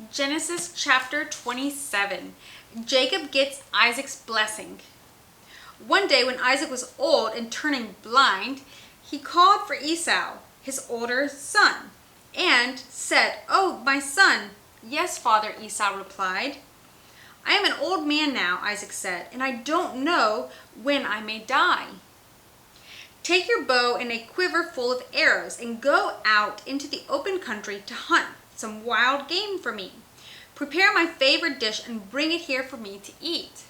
Genesis chapter 27. Jacob gets Isaac's blessing. One day when Isaac was old and turning blind, he called for Esau, his older son, and said, "Oh, my son." "Yes, father," Esau replied. "I am an old man now," Isaac said, "and I don't know when I may die. Take your bow and a quiver full of arrows and go out into the open country to hunt some wild game for me. Prepare my favorite dish and bring it here for me to eat.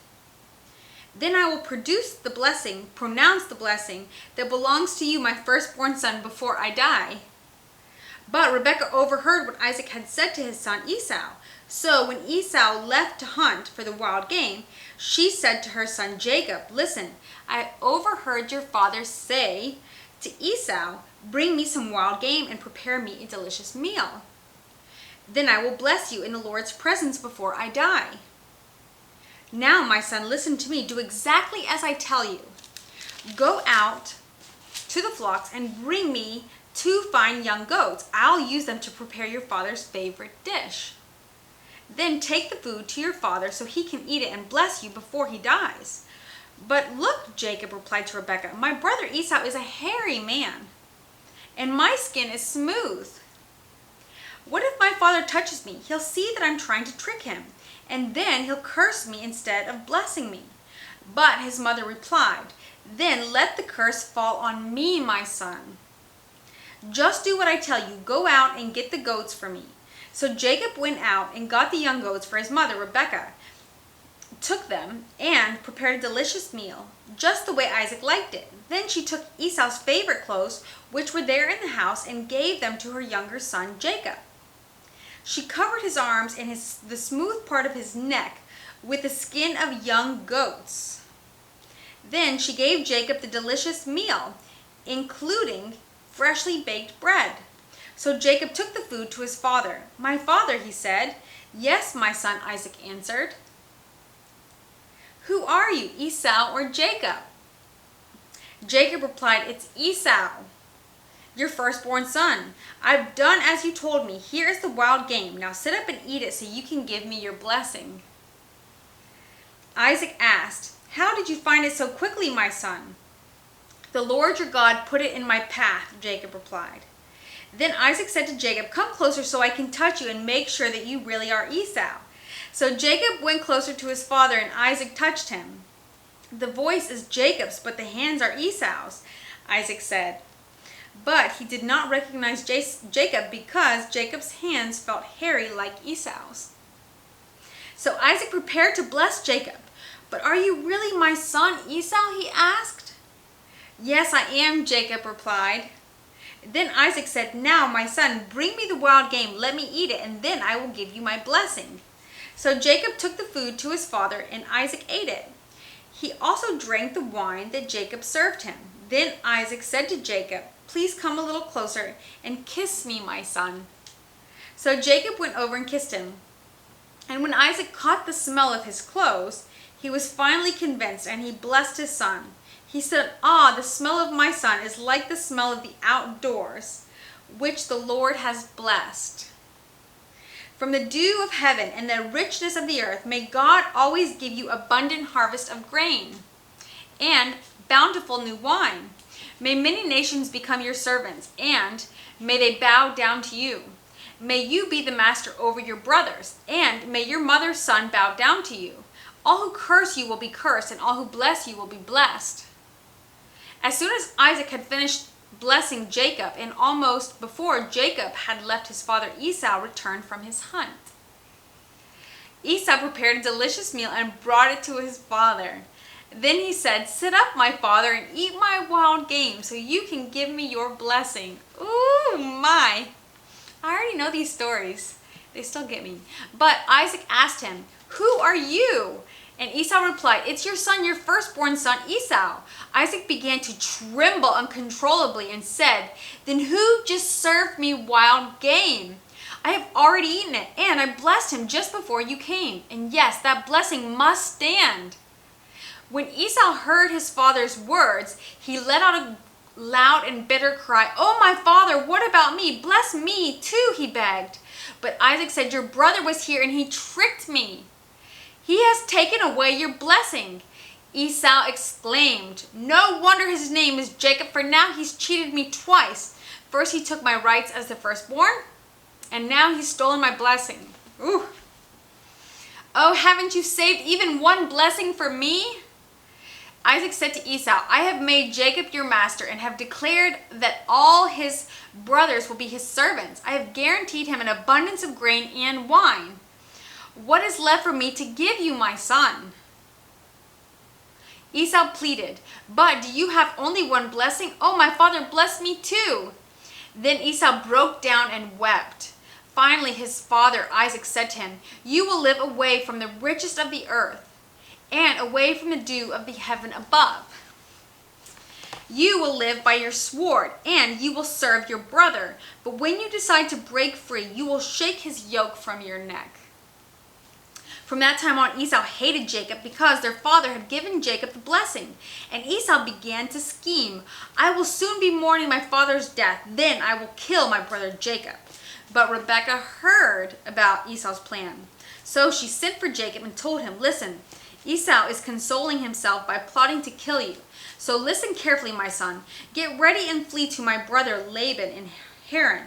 Then I will pronounce the blessing that belongs to you, my firstborn son, before I die." But Rebekah overheard what Isaac had said to his son Esau. So when Esau left to hunt for the wild game, she said to her son Jacob, "Listen, I overheard your father say to Esau, 'Bring me some wild game and prepare me a delicious meal. Then I will bless you in the Lord's presence before I die. Now, my son, listen to me. Do exactly as I tell you. Go out to the flocks and bring me 2 fine young goats. I'll use them to prepare your father's favorite dish. Then take the food to your father so he can eat it and bless you before he dies." "But look," Jacob replied to Rebekah, "my brother Esau is a hairy man, and my skin is smooth. What if my father touches me? He'll see that I'm trying to trick him, and then he'll curse me instead of blessing me." But his mother replied, "Then let the curse fall on me, my son. Just do what I tell you. Go out and get the goats for me." So Jacob went out and got the young goats for his mother. Rebekah took them and prepared a delicious meal, just the way Isaac liked it. Then she took Esau's favorite clothes, which were there in the house, and gave them to her younger son Jacob. She covered his arms and the smooth part of his neck with the skin of young goats. Then she gave Jacob the delicious meal, including freshly baked bread. So Jacob took the food to his father. "My father," he said. "Yes, my son," Isaac answered. "Who are you, Esau or Jacob?" Jacob replied, "It's Esau, your firstborn son. I've done as you told me. Here is the wild game. Now sit up and eat it so you can give me your blessing." Isaac asked, "How did you find it so quickly, my son?" "The Lord your God put it in my path," Jacob replied. Then Isaac said to Jacob, "Come closer so I can touch you and make sure that you really are Esau." So Jacob went closer to his father, and Isaac touched him. "The voice is Jacob's, but the hands are Esau's," Isaac said. But he did not recognize Jacob because Jacob's hands felt hairy like Esau's. So Isaac prepared to bless Jacob. "But are you really my son Esau?" he asked. "Yes, I am," Jacob replied. Then Isaac said, "Now, my son, bring me the wild game. Let me eat it, and then I will give you my blessing." So Jacob took the food to his father, and Isaac ate it. He also drank the wine that Jacob served him. Then Isaac said to Jacob, "Please come a little closer and kiss me, my son." So Jacob went over and kissed him. And when Isaac caught the smell of his clothes, he was finally convinced, and he blessed his son. He said, "Ah, the smell of my son is like the smell of the outdoors, which the Lord has blessed. From the dew of heaven and the richness of the earth, may God always give you abundant harvest of grain and bountiful new wine. May many nations become your servants, and may they bow down to you. May you be the master over your brothers, and may your mother's son bow down to you. All who curse you will be cursed, and all who bless you will be blessed." As soon as Isaac had finished blessing Jacob, and almost before Jacob had left his father, Esau returned from his hunt. Esau prepared a delicious meal and brought it to his father. Then he said, "Sit up, my father, and eat my wild game so you can give me your blessing." Ooh, my. I already know these stories. They still get me. But Isaac asked him, "Who are you?" And Esau replied, "It's your son, your firstborn son, Esau." Isaac began to tremble uncontrollably and said, "Then who just served me wild game? I have already eaten it, and I blessed him just before you came. And yes, that blessing must stand." When Esau heard his father's words, he let out a loud and bitter cry. "Oh, my father, what about me? Bless me too," he begged. But Isaac said, your brother was here and he tricked me. He has taken away your blessing. Esau exclaimed, no wonder his name is Jacob, for now he's cheated me twice. First he took my rights as the firstborn, and now he's stolen my blessing. Ooh. Oh, haven't you saved even one blessing for me? Isaac said to Esau, I have made Jacob your master and have declared that all his brothers will be his servants. I have guaranteed him an abundance of grain and wine. What is left for me to give you, my son? Esau pleaded, but do you have only one blessing? Oh, my father, bless me too. Then Esau broke down and wept. Finally, his father Isaac said to him, you will live away from the richest of the earth and away from the dew of the heaven above. You will live by your sword, and you will serve your brother. But when you decide to break free, you will shake his yoke from your neck. From that time on, Esau hated Jacob because their father had given Jacob the blessing. And Esau began to scheme, I will soon be mourning my father's death. Then I will kill my brother Jacob. But Rebekah heard about Esau's plan. So she sent for Jacob and told him, listen, Esau is consoling himself by plotting to kill you. So listen carefully, my son. Get ready and flee to my brother Laban in Haran.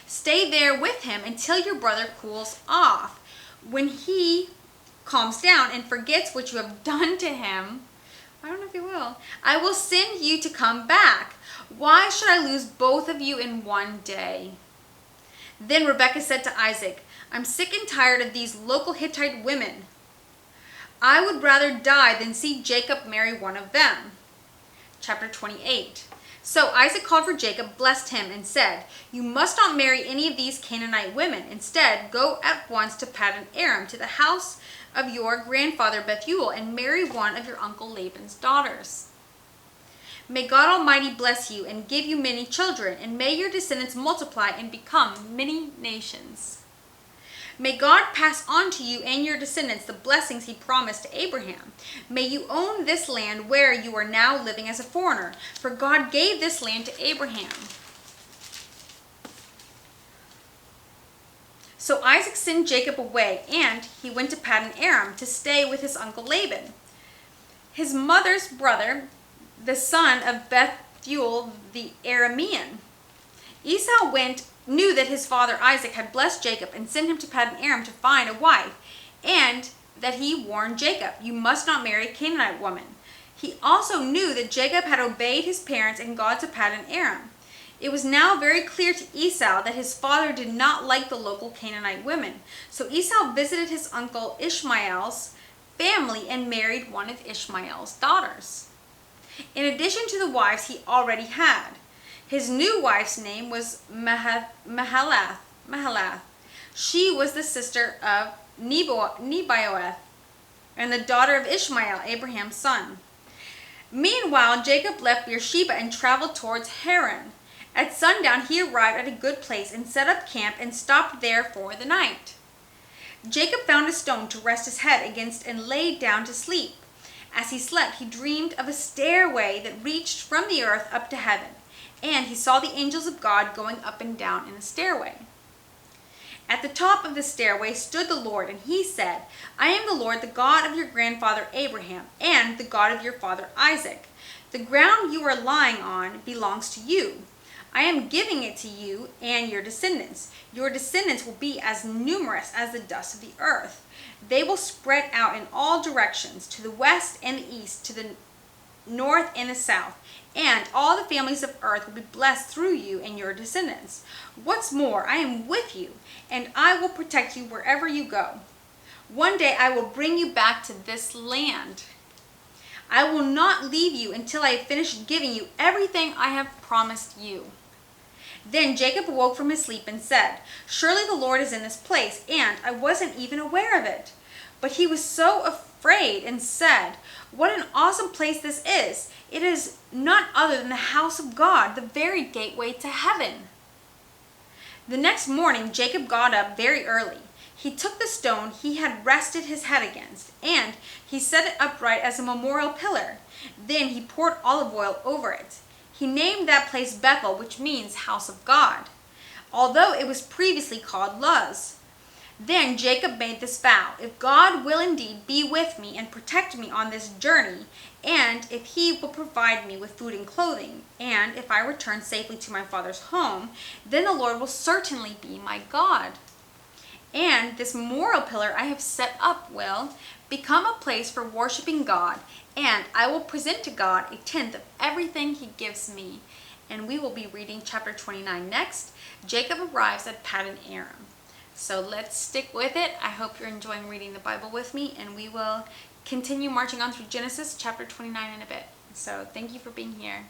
Stay there with him until your brother cools off. When he calms down and forgets what you have done to him, I don't know if he will, I will send you to come back. Why should I lose both of you in one day? Then Rebekah said to Isaac, I'm sick and tired of these local Hittite women. I would rather die than see Jacob marry one of them. Chapter 28. So Isaac called for Jacob, blessed him, and said, you must not marry any of these Canaanite women. Instead, go at once to Paddan Aram, to the house of your grandfather Bethuel, and marry one of your uncle Laban's daughters. May God Almighty bless you and give you many children, and may your descendants multiply and become many nations. May God pass on to you and your descendants the blessings he promised to Abraham. May you own this land where you are now living as a foreigner, for God gave this land to Abraham. So Isaac sent Jacob away, and he went to Paddan Aram to stay with his uncle Laban, his mother's brother, the son of Bethuel the Aramean. Esau knew that his father Isaac had blessed Jacob and sent him to Paddan Aram to find a wife, and that he warned Jacob, you must not marry a Canaanite woman. He also knew that Jacob had obeyed his parents and gone to Paddan Aram. It was now very clear to Esau that his father did not like the local Canaanite women. So Esau visited his uncle Ishmael's family and married one of Ishmael's daughters, in addition to the wives he already had. His new wife's name was Mahalath. She was the sister of Nebaioth and the daughter of Ishmael, Abraham's son. Meanwhile, Jacob left Beersheba and traveled towards Haran. At sundown, he arrived at a good place and set up camp and stopped there for the night. Jacob found a stone to rest his head against and lay down to sleep. As he slept, he dreamed of a stairway that reached from the earth up to heaven, and he saw the angels of God going up and down in the stairway. At the top of the stairway stood the Lord, and he said, I am the Lord, the God of your grandfather Abraham, and the God of your father Isaac. The ground you are lying on belongs to you. I am giving it to you and your descendants. Your descendants will be as numerous as the dust of the earth. They will spread out in all directions, to the west and the east, to the north and the south, and all the families of earth will be blessed through you and your descendants. What's more, I am with you, and I will protect you wherever you go. One day I will bring you back to this land. I will not leave you until I have finished giving you everything I have promised you. Then Jacob awoke from his sleep and said, surely the Lord is in this place, and I wasn't even aware of it. But he was so afraid and said, what an awesome place this is. It is none other than the house of God, the very gateway to heaven. The next morning Jacob got up very early. He took the stone he had rested his head against, and he set it upright as a memorial pillar. Then he poured olive oil over it. He named that place Bethel, which means house of God, although it was previously called Luz. Then Jacob made this vow: if God will indeed be with me and protect me on this journey, and if he will provide me with food and clothing, and if I return safely to my father's home, then the Lord will certainly be my God. And this memorial pillar I have set up will become a place for worshiping God, and I will present to God a tenth of everything he gives me. And we will be reading chapter 29 next. Jacob arrives at Paddan Aram. So let's stick with it. I hope you're enjoying reading the Bible with me, and we will continue marching on through Genesis chapter 29 in a bit. So thank you for being here.